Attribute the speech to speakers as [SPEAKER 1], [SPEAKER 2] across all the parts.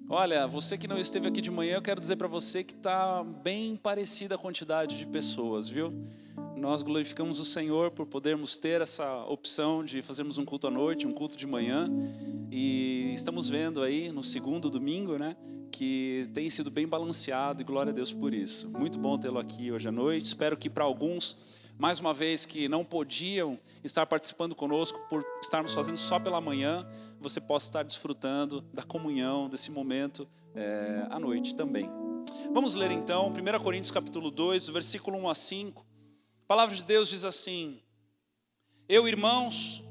[SPEAKER 1] Olha, você que não esteve aqui de manhã, eu quero dizer para você que está bem parecida a quantidade de pessoas, viu? Nós glorificamos o Senhor por podermos ter essa opção de fazermos um culto à noite, um culto de manhã. E estamos vendo aí no segundo domingo, né, que tem sido bem balanceado e glória a Deus por isso. Muito bom tê-lo aqui hoje à noite. Espero que para alguns, mais uma vez, que não podiam estar participando conosco por estarmos fazendo só pela manhã, você possa estar desfrutando da comunhão, desse momento à noite também. Vamos ler então 1 Coríntios capítulo 2, do versículo 1 a 5. A palavra de Deus diz assim: Eu, irmãos,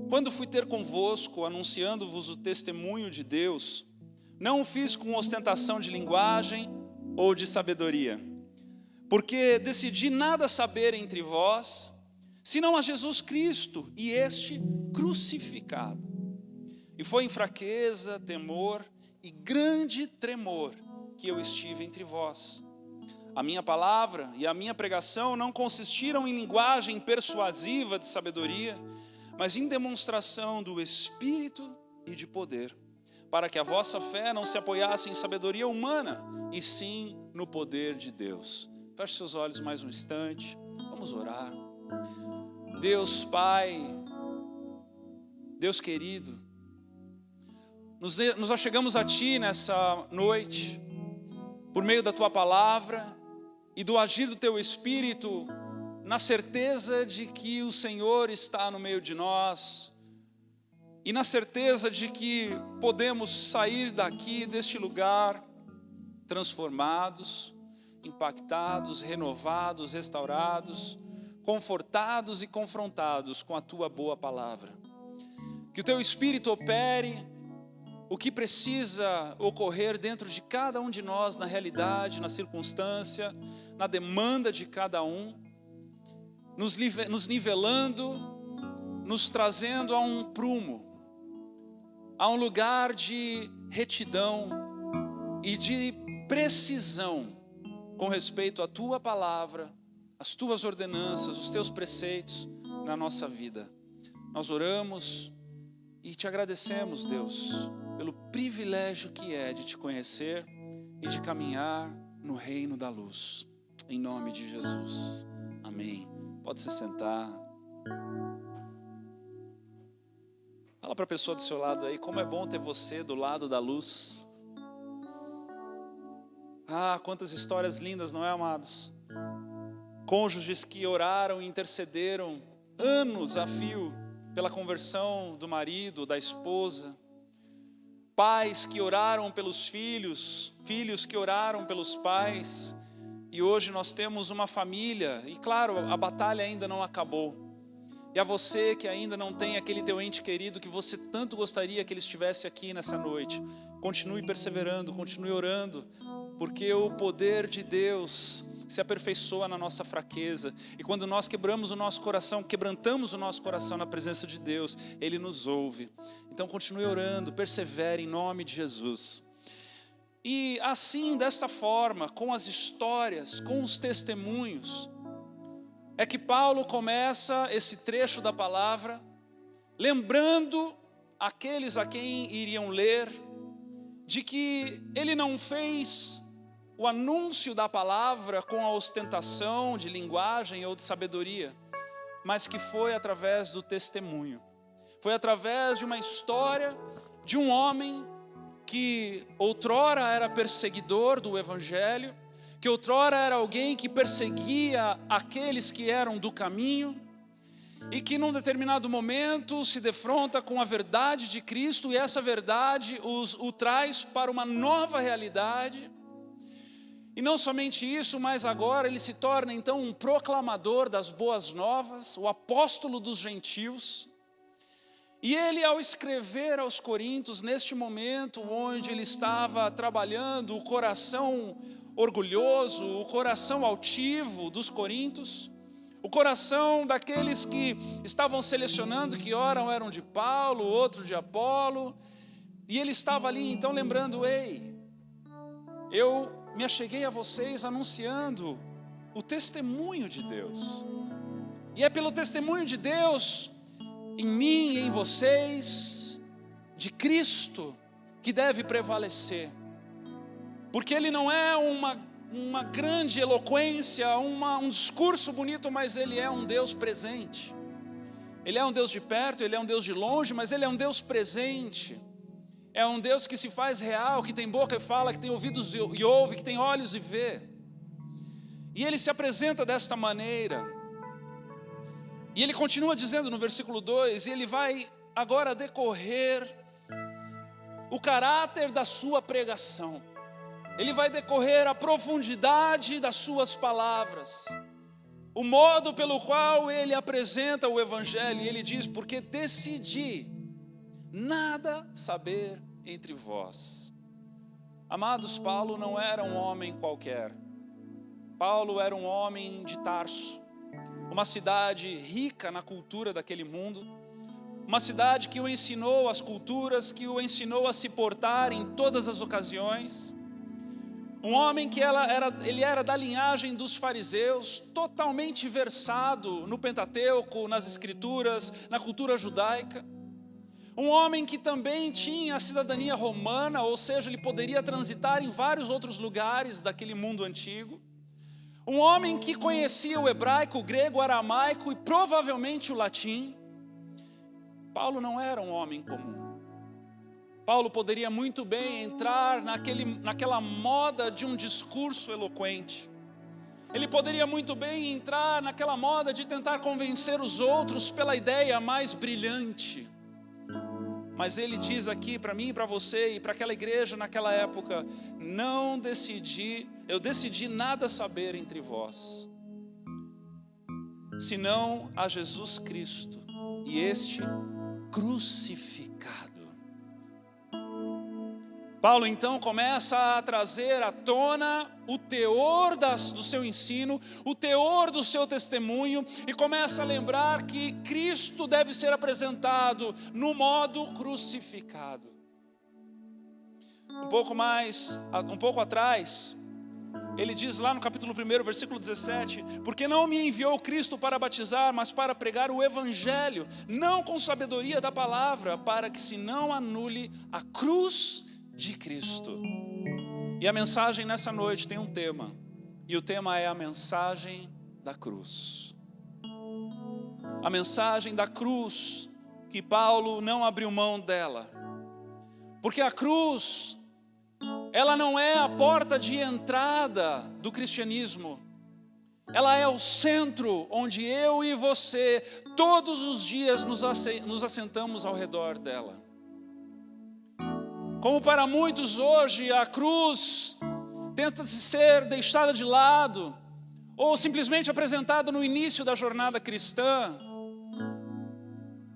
[SPEAKER 1] quando fui ter convosco, anunciando-vos o testemunho de Deus, não o fiz com ostentação de linguagem ou de sabedoria, porque decidi nada saber entre vós, senão a Jesus Cristo e este crucificado. E foi em fraqueza, temor e grande tremor que eu estive entre vós. A minha palavra e a minha pregação não consistiram em linguagem persuasiva de sabedoria, mas em demonstração do Espírito e de poder, para que a vossa fé não se apoiasse em sabedoria humana, e sim no poder de Deus. Feche seus olhos mais um instante, vamos orar. Deus Pai, Deus querido, nos achegamos a Ti nessa noite, por meio da Tua palavra e do agir do Teu Espírito, na certeza de que o Senhor está no meio de nós, e na certeza de que podemos sair daqui, deste lugar, transformados, impactados, renovados, restaurados, confortados e confrontados com a Tua boa palavra. Que o Teu Espírito opere o que precisa ocorrer dentro de cada um de nós, na realidade, na circunstância, na demanda de cada um, nos nivelando, nos trazendo a um prumo, a um lugar de retidão e de precisão com respeito à Tua palavra, às Tuas ordenanças, os Teus preceitos na nossa vida. Nós oramos e Te agradecemos, Deus, pelo privilégio que é de Te conhecer e de caminhar no reino da luz. Em nome de Jesus. Amém. Pode se sentar. Fala para a pessoa do seu lado aí, como é bom ter você do lado da luz. Ah, quantas histórias lindas, não é, amados? Cônjuges que oraram e intercederam anos a fio pela conversão do marido, da esposa. Pais que oraram pelos filhos, filhos que oraram pelos pais. E hoje nós temos uma família, e claro, a batalha ainda não acabou. E a você que ainda não tem aquele teu ente querido que você tanto gostaria que ele estivesse aqui nessa noite, continue perseverando, continue orando, porque o poder de Deus se aperfeiçoa na nossa fraqueza. E quando nós quebrantamos o nosso coração na presença de Deus, Ele nos ouve. Então continue orando, persevere em nome de Jesus. E assim, desta forma, com as histórias, com os testemunhos, é que Paulo começa esse trecho da palavra, lembrando aqueles a quem iriam ler, de que ele não fez o anúncio da palavra com a ostentação de linguagem ou de sabedoria, mas que foi através do testemunho. Foi através de uma história de um homem que outrora era perseguidor do evangelho, que outrora era alguém que perseguia aqueles que eram do caminho, e que num determinado momento se defronta com a verdade de Cristo, e essa verdade o traz para uma nova realidade. E não somente isso, mas agora ele se torna então um proclamador das boas novas, o apóstolo dos gentios. E ele, ao escrever aos Coríntios, neste momento onde ele estava trabalhando o coração orgulhoso, o coração altivo dos coríntios, o coração daqueles que estavam selecionando, que ora eram de Paulo, outro de Apolo, e ele estava ali então lembrando: ei, eu me acheguei a vocês anunciando o testemunho de Deus, e é pelo testemunho de Deus em mim e em vocês, de Cristo, que deve prevalecer. Porque ele não é uma grande eloquência, um discurso bonito, mas ele é um Deus presente. Ele é um Deus de perto, ele é um Deus de longe, mas ele é um Deus presente. É um Deus que se faz real, que tem boca e fala, que tem ouvidos e ouve, que tem olhos e vê. E ele se apresenta desta maneira. E ele continua dizendo no versículo 2, e ele vai agora decorrer o caráter da sua pregação. Ele vai decorrer a profundidade das suas palavras, o modo pelo qual ele apresenta o Evangelho. E ele diz: porque decidi nada saber entre vós. Amados, Paulo não era um homem qualquer. Paulo era um homem de Tarso, uma cidade rica na cultura daquele mundo, uma cidade que o ensinou as culturas, que o ensinou a se portar em todas as ocasiões. Um homem que ele era da linhagem dos fariseus, totalmente versado no Pentateuco, nas Escrituras, na cultura judaica. Um homem que também tinha a cidadania romana, ou seja, ele poderia transitar em vários outros lugares daquele mundo antigo. Um homem que conhecia o hebraico, o grego, o aramaico e provavelmente o latim. Paulo não era um homem comum. Paulo poderia muito bem entrar naquela moda de um discurso eloquente. Ele poderia muito bem entrar naquela moda de tentar convencer os outros pela ideia mais brilhante. Mas ele diz aqui para mim, para você e para aquela igreja naquela época: eu decidi nada saber entre vós, senão a Jesus Cristo e este crucificado. Paulo então começa a trazer à tona o teor do seu ensino, o teor do seu testemunho, e começa a lembrar que Cristo deve ser apresentado no modo crucificado. Um pouco atrás, ele diz lá no capítulo 1, versículo 17: porque não me enviou Cristo para batizar, mas para pregar o Evangelho, não com sabedoria da palavra, para que se não anule a cruz de Cristo. E a mensagem nessa noite tem um tema, e o tema é a mensagem da cruz. A mensagem da cruz, que Paulo não abriu mão dela, porque a cruz, ela não é a porta de entrada do cristianismo, ela é o centro onde eu e você todos os dias nos assentamos ao redor dela. Como para muitos hoje a cruz tenta ser deixada de lado, ou simplesmente apresentada no início da jornada cristã,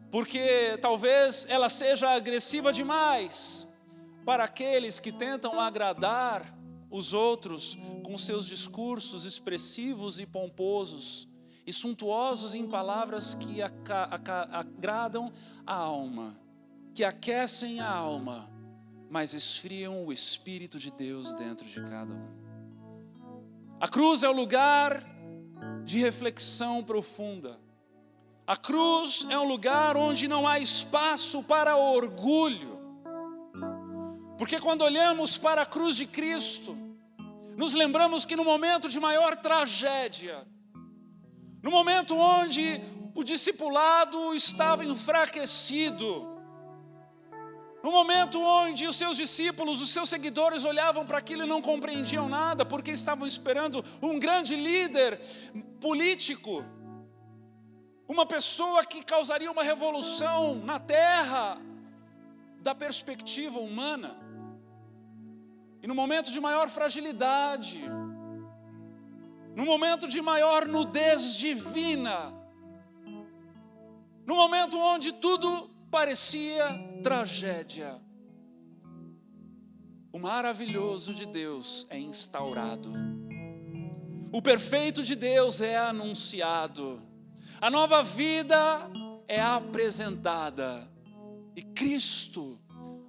[SPEAKER 1] porque talvez ela seja agressiva demais para aqueles que tentam agradar os outros com seus discursos expressivos e pomposos e suntuosos em palavras que agradam a alma, que aquecem a alma, mas esfriam o Espírito de Deus dentro de cada um. A cruz é o lugar de reflexão profunda. A cruz é um lugar onde não há espaço para orgulho. Porque quando olhamos para a cruz de Cristo, nos lembramos que no momento de maior tragédia, no momento onde o discipulado estava enfraquecido, no momento onde os seus discípulos, os seus seguidores olhavam para aquilo e não compreendiam nada, porque estavam esperando um grande líder político, uma pessoa que causaria uma revolução na terra, da perspectiva humana. E no momento de maior fragilidade, no momento de maior nudez divina, no momento onde tudo parecia tragédia, o maravilhoso de Deus é instaurado, o perfeito de Deus é anunciado, a nova vida é apresentada, e Cristo,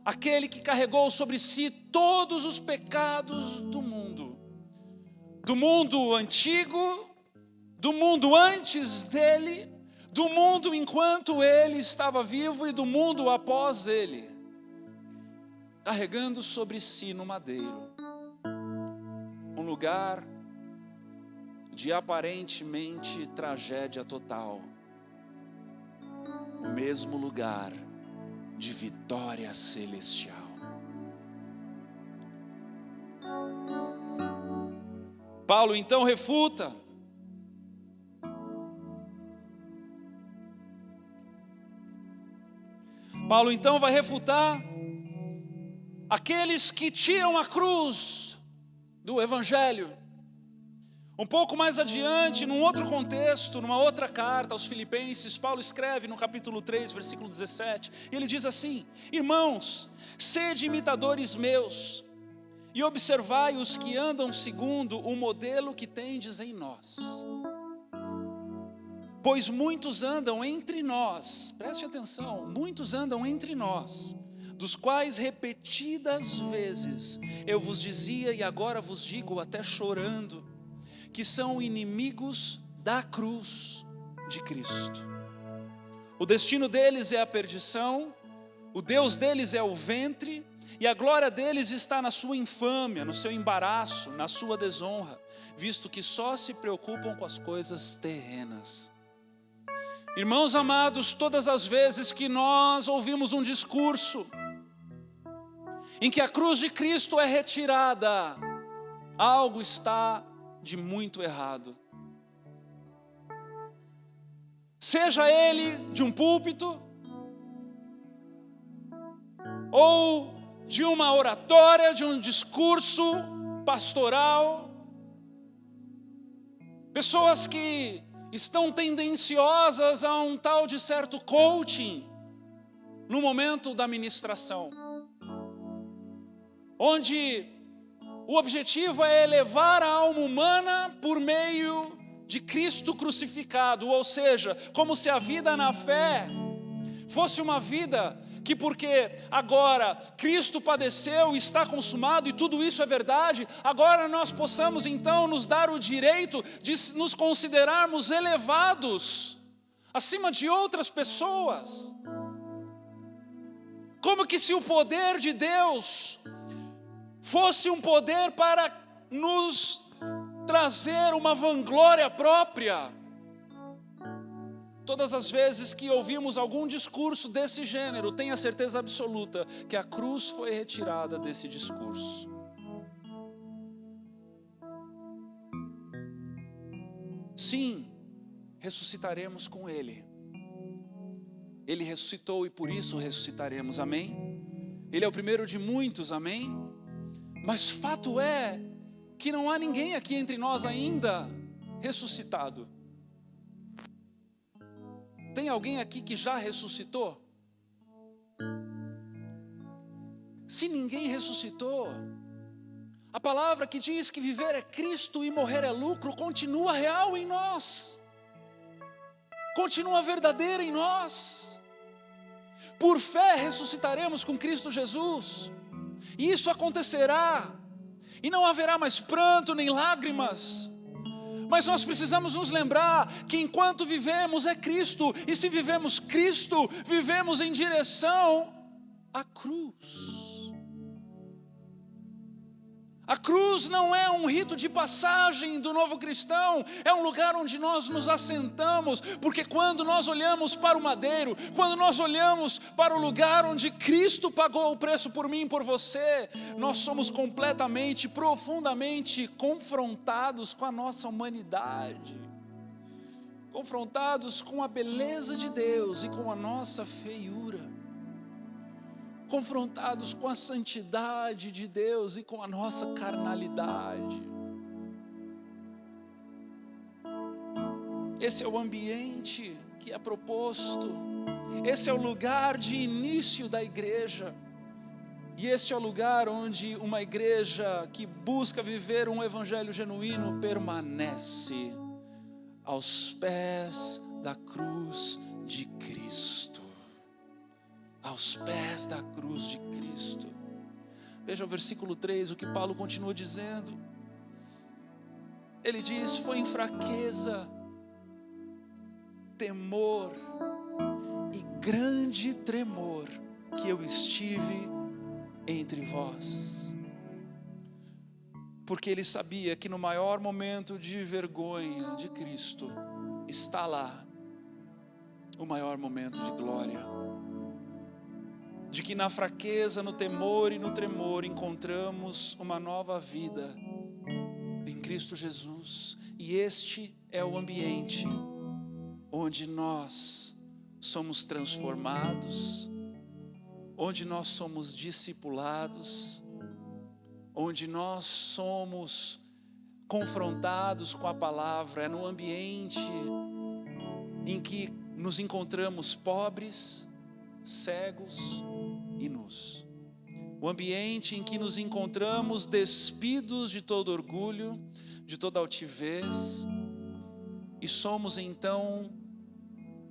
[SPEAKER 1] aquele que carregou sobre si todos os pecados do mundo antigo, do mundo antes dele, do mundo enquanto ele estava vivo e do mundo após ele, carregando sobre si no madeiro, lugar de aparentemente tragédia total, o mesmo lugar de vitória celestial. Paulo então refuta. Paulo então vai refutar aqueles que tiram a cruz do Evangelho. Um pouco mais adiante, num outro contexto, numa outra carta aos Filipenses, Paulo escreve no capítulo 3, versículo 17, e ele diz assim: irmãos, sede imitadores meus, e observai os que andam segundo o modelo que tendes em nós. Pois muitos andam entre nós, preste atenção, muitos andam entre nós, dos quais repetidas vezes eu vos dizia e agora vos digo até chorando, que são inimigos da cruz de Cristo. O destino deles é a perdição, o Deus deles é o ventre, e a glória deles está na sua infâmia, no seu embaraço, na sua desonra, visto que só se preocupam com as coisas terrenas. Irmãos amados, todas as vezes que nós ouvimos um discurso em que a cruz de Cristo é retirada, algo está de muito errado. Seja ele de um púlpito, ou de uma oratória, de um discurso pastoral, pessoas que estão tendenciosas a um tal de certo coaching no momento da ministração, onde o objetivo é elevar a alma humana por meio de Cristo crucificado, ou seja, como se a vida na fé fosse uma vida que porque agora Cristo padeceu, está consumado e tudo isso é verdade, agora nós possamos então nos dar o direito de nos considerarmos elevados acima de outras pessoas. Como que se o poder de Deus fosse um poder para nos trazer uma vanglória própria. Todas as vezes que ouvimos algum discurso desse gênero, tenha certeza absoluta que a cruz foi retirada desse discurso. Sim, ressuscitaremos com Ele. Ele ressuscitou e por isso ressuscitaremos, amém? Ele é o primeiro de muitos, amém? Mas fato é que não há ninguém aqui entre nós ainda ressuscitado. Tem alguém aqui que já ressuscitou? Se ninguém ressuscitou, a palavra que diz que viver é Cristo e morrer é lucro continua real em nós, continua verdadeira em nós. Por fé ressuscitaremos com Cristo Jesus, e isso acontecerá, e não haverá mais pranto nem lágrimas. Mas nós precisamos nos lembrar que enquanto vivemos é Cristo, e se vivemos Cristo, vivemos em direção à cruz. A cruz não é um rito de passagem do novo cristão, é um lugar onde nós nos assentamos, porque quando nós olhamos para o madeiro, quando nós olhamos para o lugar onde Cristo pagou o preço por mim e por você, nós somos completamente, profundamente confrontados com a nossa humanidade, confrontados com a beleza de Deus e com a nossa feiura, confrontados com a santidade de Deus e com a nossa carnalidade. Esse é o ambiente que é proposto, esse é o lugar de início da igreja, e este é o lugar onde uma igreja que busca viver um evangelho genuíno permanece aos pés da cruz de Cristo. Aos pés da cruz de Cristo. Veja o versículo 3, o que Paulo continua dizendo. Ele diz: foi em fraqueza, temor e grande tremor que eu estive entre vós. porque ele sabia que no maior momento de vergonha de Cristo está lá o maior momento de glória. De que na fraqueza, no temor e no tremor encontramos uma nova vida em Cristo Jesus. E este é o ambiente onde nós somos transformados, onde nós somos discipulados, onde nós somos confrontados com a palavra. É no ambiente em que nos encontramos pobres, cegos e nus. O ambiente em que nos encontramos despidos de todo orgulho, de toda altivez, e somos então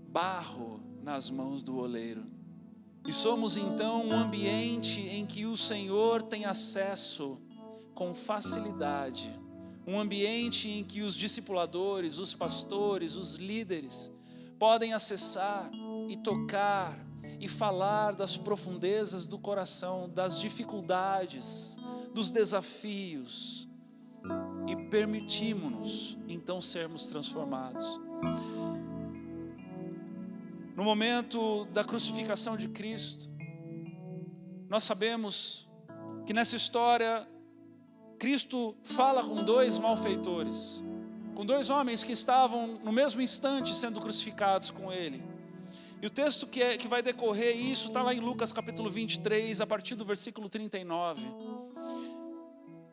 [SPEAKER 1] barro nas mãos do oleiro. E somos então um ambiente em que o Senhor tem acesso com facilidade. Um ambiente em que os discipuladores, os pastores, os líderes podem acessar e tocar e falar das profundezas do coração, das dificuldades, dos desafios. E permitimos-nos então sermos transformados. No momento da crucificação de Cristo, nós sabemos que nessa história, Cristo fala com dois malfeitores, com dois homens que estavam no mesmo instante sendo crucificados com Ele. E o texto que vai decorrer isso está lá em Lucas capítulo 23, a partir do versículo 39.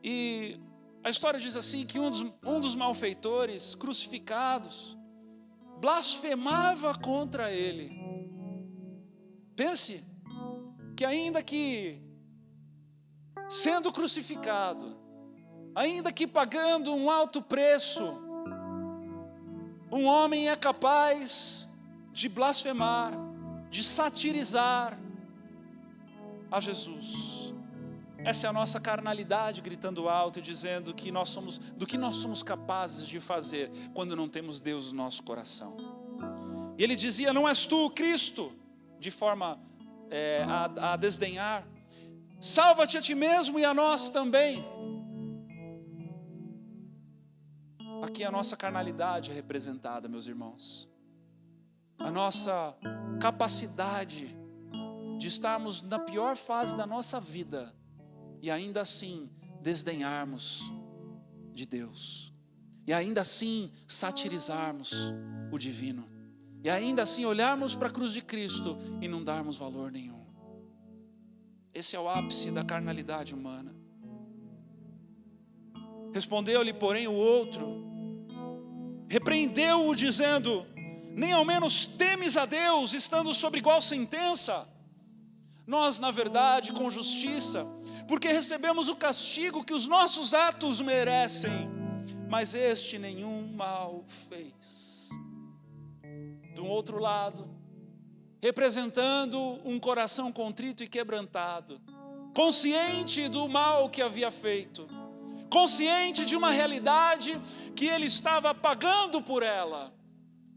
[SPEAKER 1] E a história diz assim, que um dos malfeitores crucificados blasfemava contra ele. Pense que ainda que sendo crucificado, ainda que pagando um alto preço, um homem é capaz de blasfemar, de satirizar a Jesus. Essa é a nossa carnalidade gritando alto e dizendo que do que nós somos capazes de fazer quando não temos Deus no nosso coração. E ele dizia: não és tu, Cristo, de forma a desdenhar. Salva-te a ti mesmo e a nós também. Aqui a nossa carnalidade é representada, meus irmãos. A nossa capacidade de estarmos na pior fase da nossa vida e ainda assim desdenharmos de Deus, e ainda assim satirizarmos o divino, e ainda assim olharmos para a cruz de Cristo e não darmos valor nenhum. Esse é o ápice da carnalidade humana. Respondeu-lhe, porém, o outro, repreendeu-o dizendo: nem ao menos temes a Deus, estando sob igual sentença? Nós, na verdade, com justiça, porque recebemos o castigo que os nossos atos merecem, mas este nenhum mal fez. Do outro lado, representando um coração contrito e quebrantado, consciente do mal que havia feito, consciente de uma realidade que ele estava pagando por ela,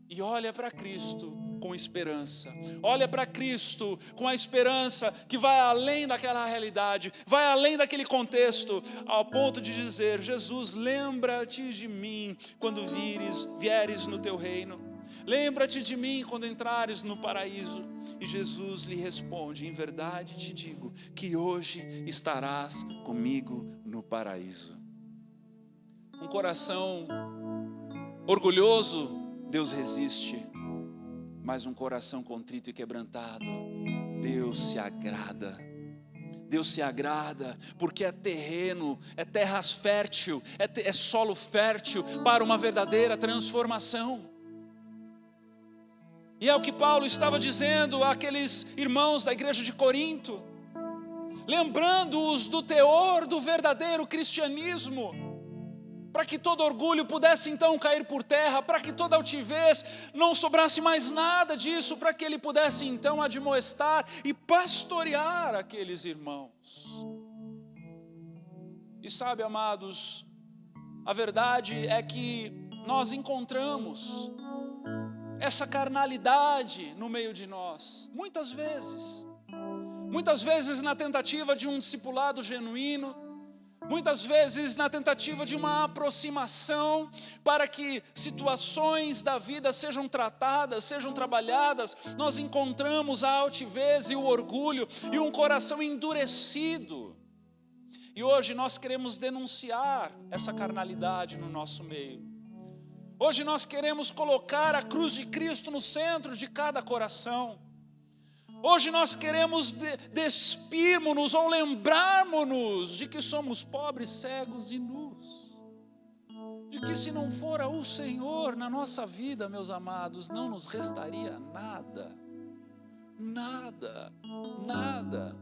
[SPEAKER 1] e olha para Cristo com esperança, olha para Cristo com a esperança que vai além daquela realidade, vai além daquele contexto, ao ponto de dizer: Jesus, lembra-te de mim quando vieres no teu reino, lembra-te de mim quando entrares no paraíso. E Jesus lhe responde: em verdade te digo que hoje estarás comigo no paraíso. Um coração orgulhoso, Deus resiste, mas um coração contrito e quebrantado, Deus se agrada. Deus se agrada, porque é terreno, é terra fértil, é solo fértil para uma verdadeira transformação. E é o que Paulo estava dizendo àqueles irmãos da igreja de Corinto, lembrando-os do teor do verdadeiro cristianismo, para que todo orgulho pudesse então cair por terra, para que toda altivez não sobrasse mais nada disso, para que ele pudesse então admoestar e pastorear aqueles irmãos. E sabe, amados, a verdade é que nós encontramos essa carnalidade no meio de nós, muitas vezes na tentativa de um discipulado genuíno, Muitas vezes na tentativa de uma aproximação para que situações da vida sejam tratadas, sejam trabalhadas, nós encontramos a altivez e o orgulho e um coração endurecido. E hoje nós queremos denunciar essa carnalidade no nosso meio. Hoje nós queremos colocar a cruz de Cristo no centro de cada coração. Hoje nós queremos despirmos-nos ou lembrarmos-nos de que somos pobres, cegos e nus. De que se não fora o Senhor na nossa vida, meus amados, não nos restaria nada. Nada, nada.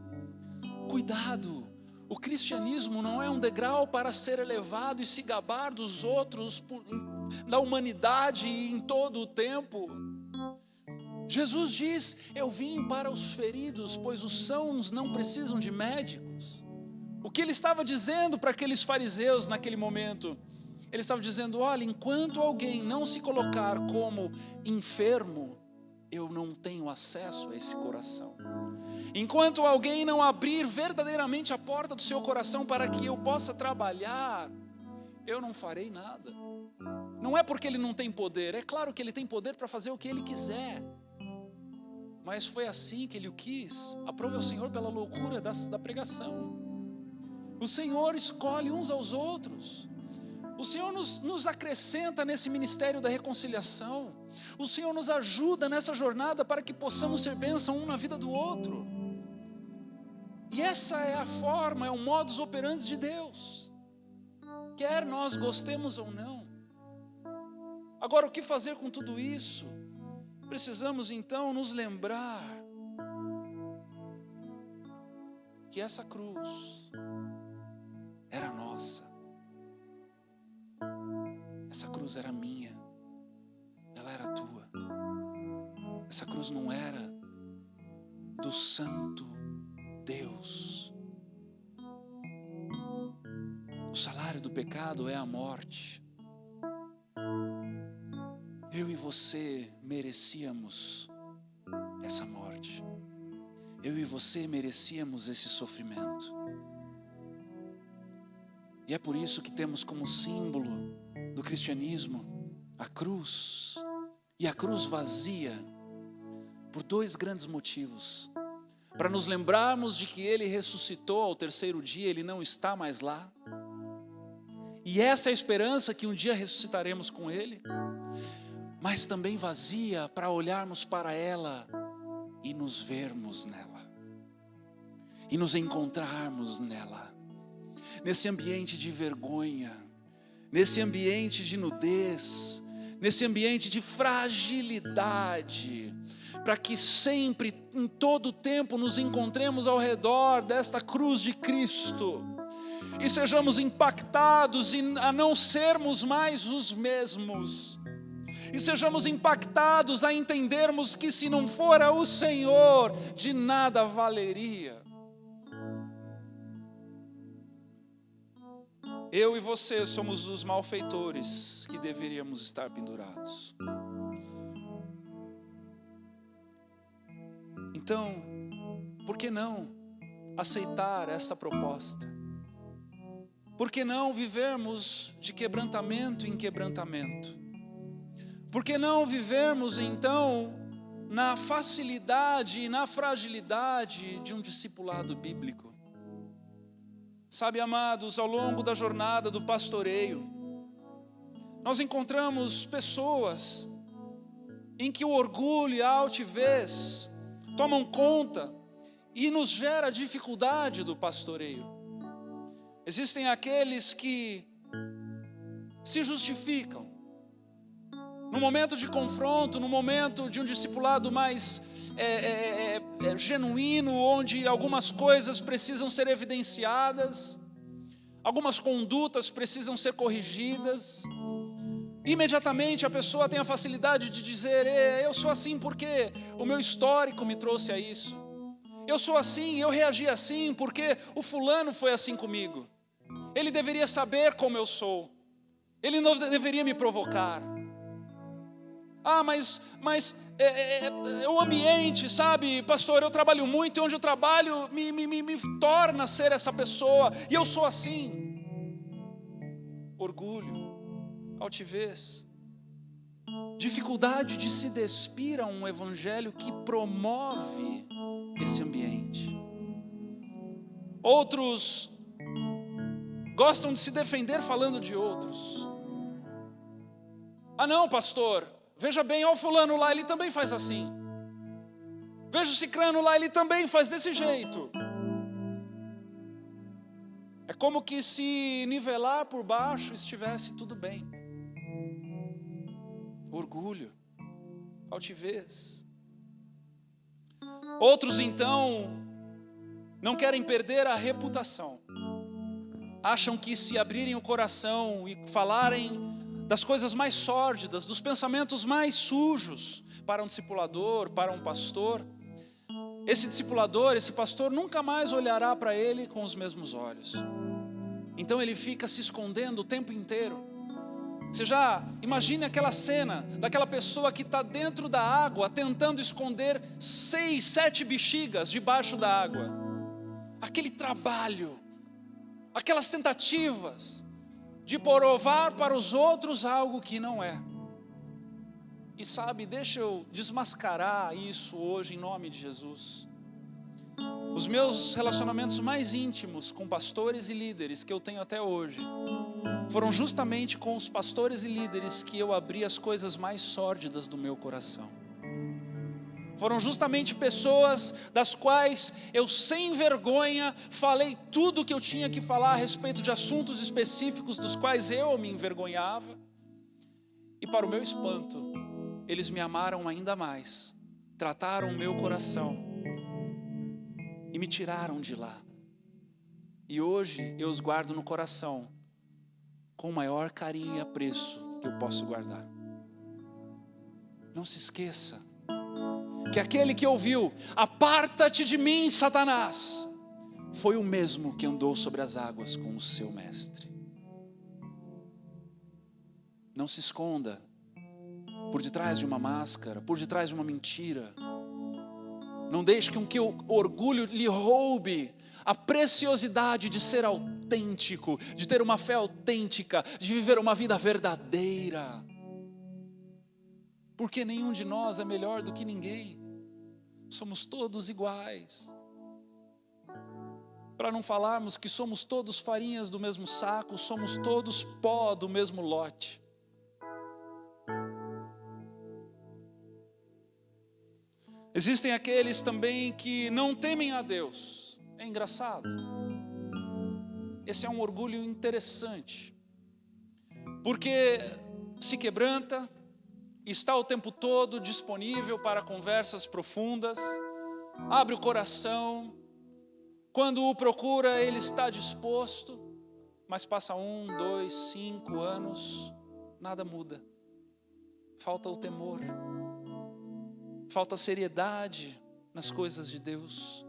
[SPEAKER 1] Cuidado, o cristianismo não é um degrau para ser elevado e se gabar dos outros, da humanidade e em todo o tempo. Jesus diz, eu vim para os feridos, pois os sãos não precisam de médicos. O que ele estava dizendo para aqueles fariseus naquele momento? Ele estava dizendo, olha, enquanto alguém não se colocar como enfermo, eu não tenho acesso a esse coração. Enquanto alguém não abrir verdadeiramente a porta do seu coração para que eu possa trabalhar, eu não farei nada. Não é porque ele não tem poder, é claro que ele tem poder para fazer o que ele quiser. Mas foi assim que ele o quis. Aprove ao Senhor pela loucura da pregação. O Senhor escolhe uns aos outros. O Senhor nos acrescenta nesse ministério da reconciliação. O Senhor nos ajuda nessa jornada para que possamos ser bênção um na vida do outro. E essa é a forma, é o modus operandi de Deus. Quer nós gostemos ou não. Agora, o que fazer com tudo isso? Precisamos então nos lembrar que essa cruz era nossa. Essa cruz era minha. Ela era tua. Essa cruz não era do santo Deus. O salário do pecado é a morte. Eu e você merecíamos essa morte. Eu e você merecíamos esse sofrimento. E é por isso que temos como símbolo do cristianismo a cruz. E a cruz vazia, por dois grandes motivos. Para nos lembrarmos de que Ele ressuscitou ao terceiro dia, Ele não está mais lá. E essa é a esperança que um dia ressuscitaremos com Ele. Mas também vazia para olharmos para ela e nos vermos nela. E nos encontrarmos nela. Nesse ambiente de vergonha, nesse ambiente de nudez, nesse ambiente de fragilidade, para que sempre, em todo o tempo, nos encontremos ao redor desta cruz de Cristo e sejamos impactados a não sermos mais os mesmos, e sejamos impactados a entendermos que se não fora o Senhor, de nada valeria. Eu e você somos os malfeitores que deveríamos estar pendurados. Então, por que não aceitar essa proposta? Por que não vivermos de quebrantamento em quebrantamento? Por que não vivermos então na facilidade e na fragilidade de um discipulado bíblico? Sabe, amados, ao longo da jornada do pastoreio, nós encontramos pessoas em que o orgulho e a altivez tomam conta e nos gera dificuldade do pastoreio. Existem aqueles que se justificam. No momento de confronto, no momento de um discipulado mais genuíno, onde algumas coisas precisam ser evidenciadas, algumas condutas precisam ser corrigidas, imediatamente a pessoa tem a facilidade de dizer, eu sou assim porque o meu histórico me trouxe a isso. Eu sou assim, eu reagi assim porque o fulano foi assim comigo. Ele deveria saber como eu sou. Ele não deveria me provocar. Mas o ambiente, sabe, pastor, eu trabalho muito e onde eu trabalho me torna ser essa pessoa, e eu sou assim. orgulho, altivez, dificuldade de se despir a um evangelho que promove esse ambiente. Outros gostam de se defender falando de outros. Ah não, pastor, veja bem, ó o fulano lá, ele também faz assim. Veja o cicrano lá, ele também faz desse jeito. É como que se nivelar por baixo estivesse tudo bem. Orgulho, altivez. Outros então não querem perder a reputação. Acham que se abrirem o coração e falarem das coisas mais sórdidas, dos pensamentos mais sujos para um discipulador, para um pastor, esse discipulador, esse pastor nunca mais olhará para ele com os mesmos olhos. Então ele fica se escondendo o tempo inteiro. Você já imagine aquela cena daquela pessoa que está dentro da água tentando esconder 6, 7 bexigas debaixo da água. Aquele trabalho, aquelas tentativas de provar para os outros algo que não é. E sabe, deixa eu desmascarar isso hoje em nome de Jesus. Os meus relacionamentos mais íntimos com pastores e líderes que eu tenho até hoje foram justamente com os pastores e líderes que eu abri as coisas mais sórdidas do meu coração. Foram justamente pessoas das quais eu sem vergonha falei tudo o que eu tinha que falar a respeito de assuntos específicos dos quais eu me envergonhava. E para o meu espanto, eles me amaram ainda mais, trataram o meu coração e me tiraram de lá. E hoje eu os guardo no coração com o maior carinho e apreço que eu posso guardar. Não se esqueça que aquele que ouviu, aparta-te de mim, Satanás, foi o mesmo que andou sobre as águas com o seu mestre. Não se esconda por detrás de uma máscara, por detrás de uma mentira. Não deixe que o orgulho lhe roube a preciosidade de ser autêntico, de ter uma fé autêntica, de viver uma vida verdadeira. Porque nenhum de nós é melhor do que ninguém. Somos todos iguais. Para não falarmos que somos todos farinhas do mesmo saco, somos todos pó do mesmo lote. Existem aqueles também que não temem a Deus. É engraçado. Esse é um orgulho interessante. Porque se quebranta, está o tempo todo disponível para conversas profundas, abre o coração, quando o procura ele está disposto, mas passa 1, 2, 5 anos, nada muda, falta o temor, falta seriedade nas coisas de Deus.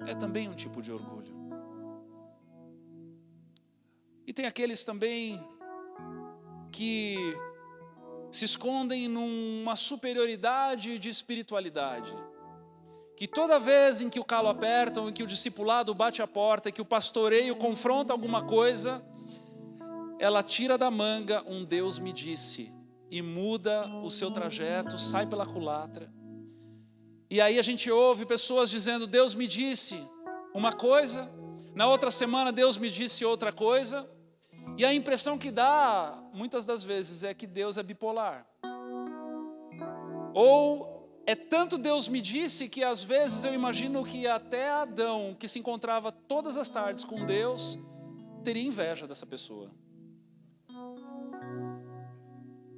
[SPEAKER 1] É também um tipo de orgulho. E tem aqueles também que se escondem numa superioridade de espiritualidade, que toda vez em que o calo aperta, ou em que o discipulado bate a porta, que o pastoreio confronta alguma coisa, ela tira da manga um Deus me disse, e muda o seu trajeto, sai pela culatra. E aí a gente ouve pessoas dizendo, Deus me disse uma coisa, na outra semana Deus me disse outra coisa, e a impressão que dá, muitas das vezes, é que Deus é bipolar. Ou é tanto Deus me disse que às vezes eu imagino que até Adão, que se encontrava todas as tardes com Deus, teria inveja dessa pessoa.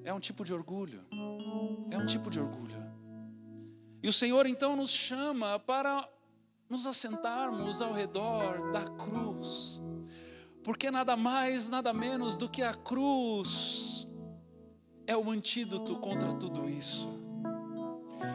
[SPEAKER 1] É um tipo de orgulho. É um tipo de orgulho. E o Senhor então nos chama para nos assentarmos ao redor da cruz. Porque nada mais, nada menos do que a cruz é o antídoto contra tudo isso.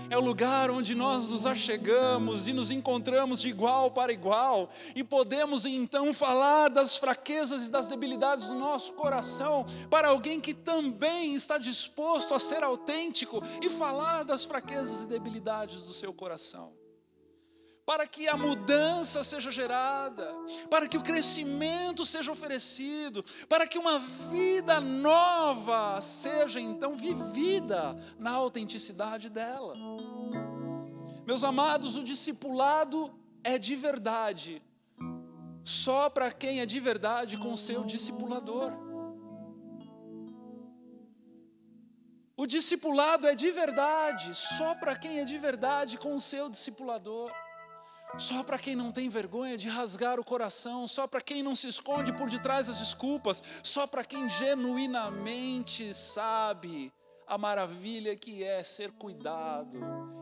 [SPEAKER 1] É o lugar onde nós nos achegamos e nos encontramos de igual para igual e podemos então falar das fraquezas e das debilidades do nosso coração para alguém que também está disposto a ser autêntico e falar das fraquezas e debilidades do seu coração. para que a mudança seja gerada, para que o crescimento seja oferecido, para que uma vida nova seja então vivida na autenticidade dela. Meus amados, o discipulado é de verdade, só para quem é de verdade com o seu discipulador. O discipulado é de verdade, só para quem é de verdade com o seu discipulador. Só para quem não tem vergonha de rasgar o coração, só para quem não se esconde por detrás das desculpas, só para quem genuinamente sabe a maravilha que é ser cuidado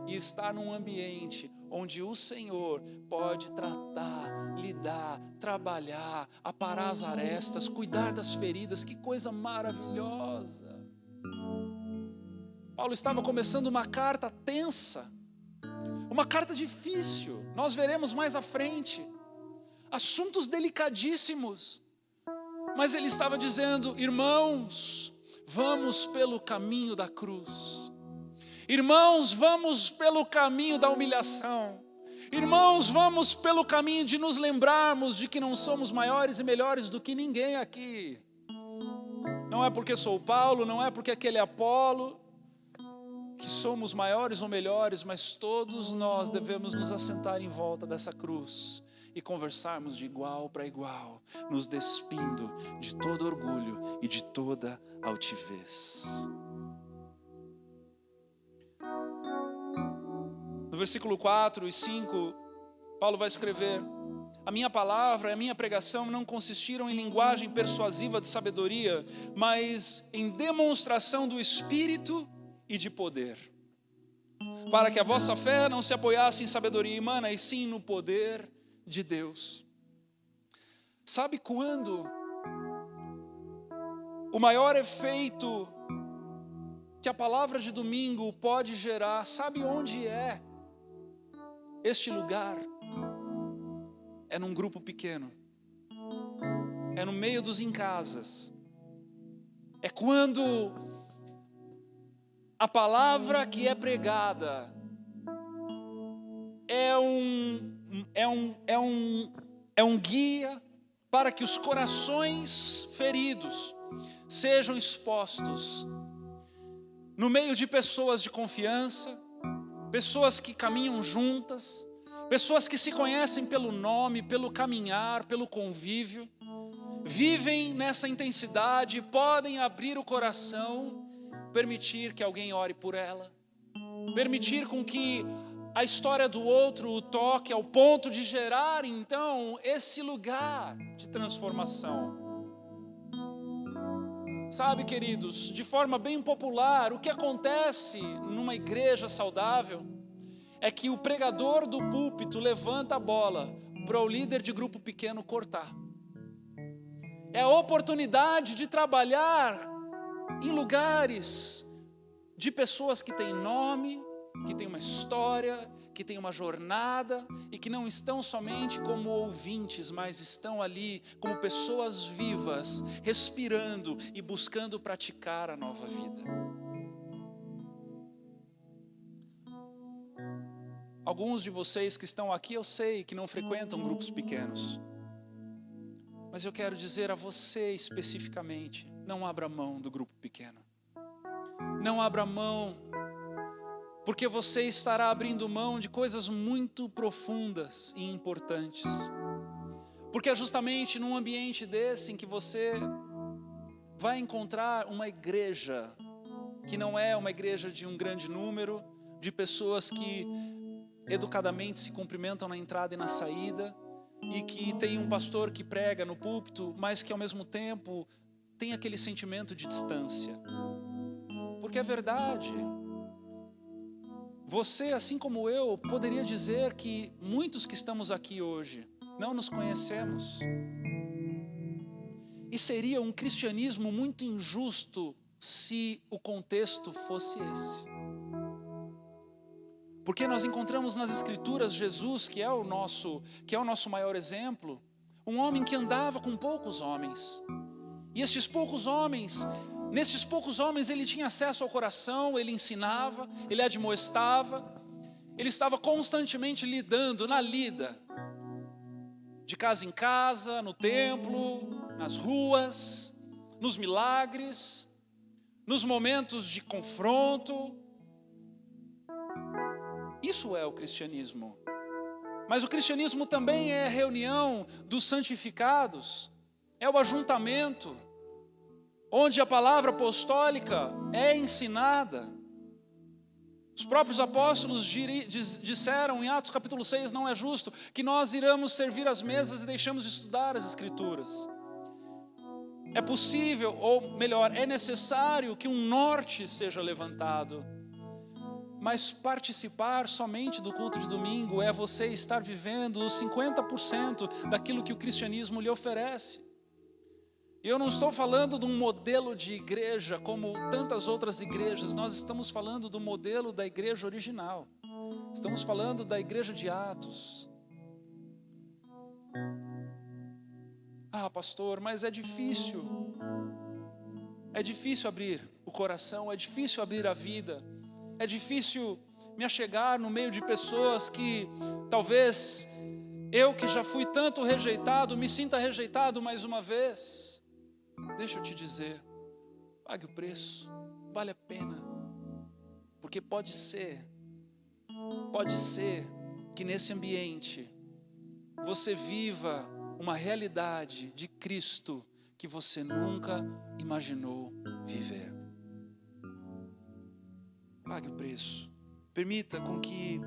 [SPEAKER 1] e estar num ambiente onde o Senhor pode tratar, lidar, trabalhar, aparar as arestas, cuidar das feridas. Que coisa maravilhosa! Paulo estava começando uma carta tensa, uma carta difícil, nós veremos mais à frente, assuntos delicadíssimos, mas ele estava dizendo: irmãos, vamos pelo caminho da cruz, irmãos, vamos pelo caminho da humilhação, irmãos, vamos pelo caminho de nos lembrarmos de que não somos maiores e melhores do que ninguém aqui. Não é porque sou Paulo, não é porque aquele é Apolo, que somos maiores ou melhores, mas todos nós devemos nos assentar em volta dessa cruz e conversarmos de igual para igual, nos despindo de todo orgulho e de toda altivez. No versículo 4 e 5, Paulo vai escrever: a minha palavra e a minha pregação não consistiram em linguagem persuasiva de sabedoria, mas em demonstração do Espírito e de poder, para que a vossa fé não se apoiasse em sabedoria humana, e sim no poder de Deus. Sabe quando o maior efeito que a palavra de domingo pode gerar, sabe onde é este lugar? É num grupo pequeno, é no meio dos em casas, é quando a palavra que é pregada é um guia para que os corações feridos sejam expostos no meio de pessoas de confiança, pessoas que caminham juntas, pessoas que se conhecem pelo nome, pelo caminhar, pelo convívio, vivem nessa intensidade, podem abrir o coração, permitir que alguém ore por ela, permitir com que a história do outro o toque ao ponto de gerar então esse lugar de transformação. Sabe, queridos, de forma bem popular, o que acontece numa igreja saudável é que o pregador do púlpito levanta a bola para o líder de grupo pequeno cortar. É a oportunidade de trabalhar em lugares de pessoas que têm nome, que têm uma história, que têm uma jornada e que não estão somente como ouvintes, mas estão ali como pessoas vivas, respirando e buscando praticar a nova vida. Alguns de vocês que estão aqui, eu sei que não frequentam grupos pequenos, mas eu quero dizer a você especificamente: não abra mão do grupo pequeno. Não abra mão, porque você estará abrindo mão de coisas muito profundas e importantes. Porque é justamente num ambiente desse em que você vai encontrar uma igreja que não é uma igreja de um grande número, de pessoas que educadamente se cumprimentam na entrada e na saída, e que tem um pastor que prega no púlpito, mas que ao mesmo tempo tem aquele sentimento de distância. Porque é verdade, você, assim como eu, poderia dizer que muitos que estamos aqui hoje não nos conhecemos. E seria um cristianismo muito injusto se o contexto fosse esse. Porque nós encontramos nas Escrituras Jesus, que é o nosso maior exemplo, um homem que andava com poucos homens. E nesses poucos homens ele tinha acesso ao coração, ele ensinava, ele admoestava, Ele estava constantemente lidando, na lida, de casa em casa, no templo, nas ruas, nos milagres, nos momentos de confronto. Isso é o cristianismo. Mas o cristianismo também é a reunião dos santificados, é o ajuntamento, onde a palavra apostólica é ensinada. Os próprios apóstolos disseram em Atos capítulo 6, não é justo que nós iramos servir as mesas e deixamos de estudar as Escrituras. É possível, ou melhor, é necessário que um norte seja levantado. Mas participar somente do culto de domingo é você estar vivendo os 50% daquilo que o cristianismo lhe oferece. Eu não estou falando de um modelo de igreja como tantas outras igrejas, nós estamos falando do modelo da igreja original. Estamos falando da igreja de Atos. Ah, pastor, mas é difícil. É difícil abrir o coração, é difícil abrir a vida. É difícil me achegar no meio de pessoas que talvez eu que já fui tanto rejeitado, me sinta rejeitado mais uma vez. Deixa eu te dizer, pague o preço, vale a pena. Porque pode ser que nesse ambiente você viva uma realidade de Cristo que você nunca imaginou viver. Pague o preço. Permita com que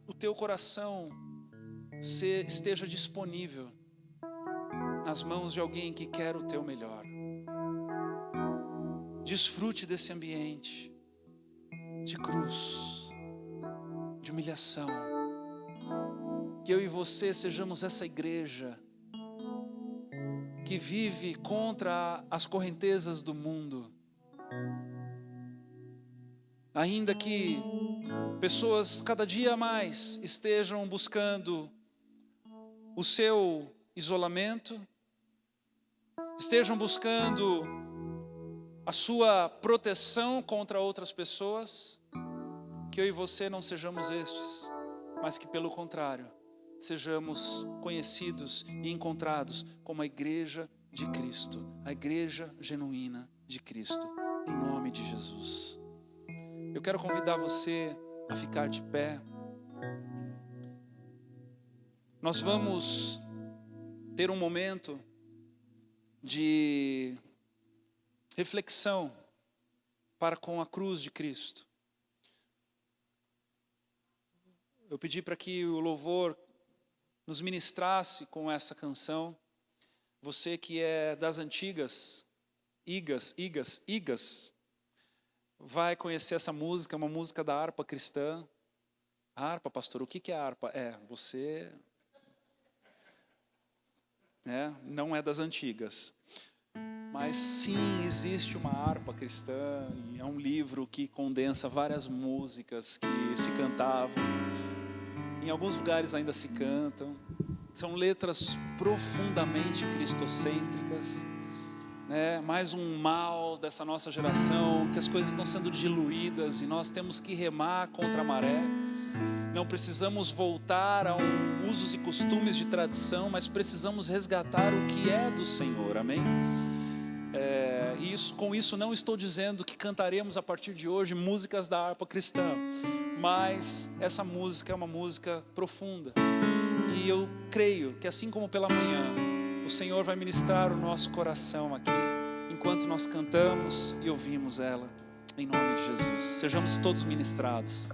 [SPEAKER 1] o teu coração esteja disponível nas mãos de alguém que quer o teu melhor. Desfrute desse ambiente de cruz, de humilhação. Que eu e você sejamos essa igreja que vive contra as correntezas do mundo. Ainda que pessoas cada dia mais estejam buscando o seu isolamento, estejam buscando a sua proteção contra outras pessoas, que eu e você não sejamos estes, mas que pelo contrário, sejamos conhecidos e encontrados como a igreja de Cristo, a igreja genuína de Cristo, em nome de Jesus. Eu quero convidar você a ficar de pé. Nós vamos ter um momento de reflexão para com a cruz de Cristo. Eu pedi para que o louvor nos ministrasse com essa canção. Você que é das antigas, Igas, vai conhecer essa música, uma música da harpa cristã. A harpa, pastor, o que é a harpa? Você não é das antigas. Mas sim, existe uma harpa cristã, e é um livro que condensa várias músicas que se cantavam. Em alguns lugares ainda se cantam. São letras profundamente cristocêntricas. Mais um mal dessa nossa geração, que as coisas estão sendo diluídas e nós temos que remar contra a maré. Não precisamos voltar a usos e costumes de tradição, mas precisamos resgatar o que é do Senhor, amém? Com isso não estou dizendo que cantaremos a partir de hoje músicas da harpa cristã, mas essa música é uma música profunda, e eu creio que assim como pela manhã, o Senhor vai ministrar o nosso coração aqui, enquanto nós cantamos e ouvimos ela, em nome de Jesus. Sejamos todos ministrados.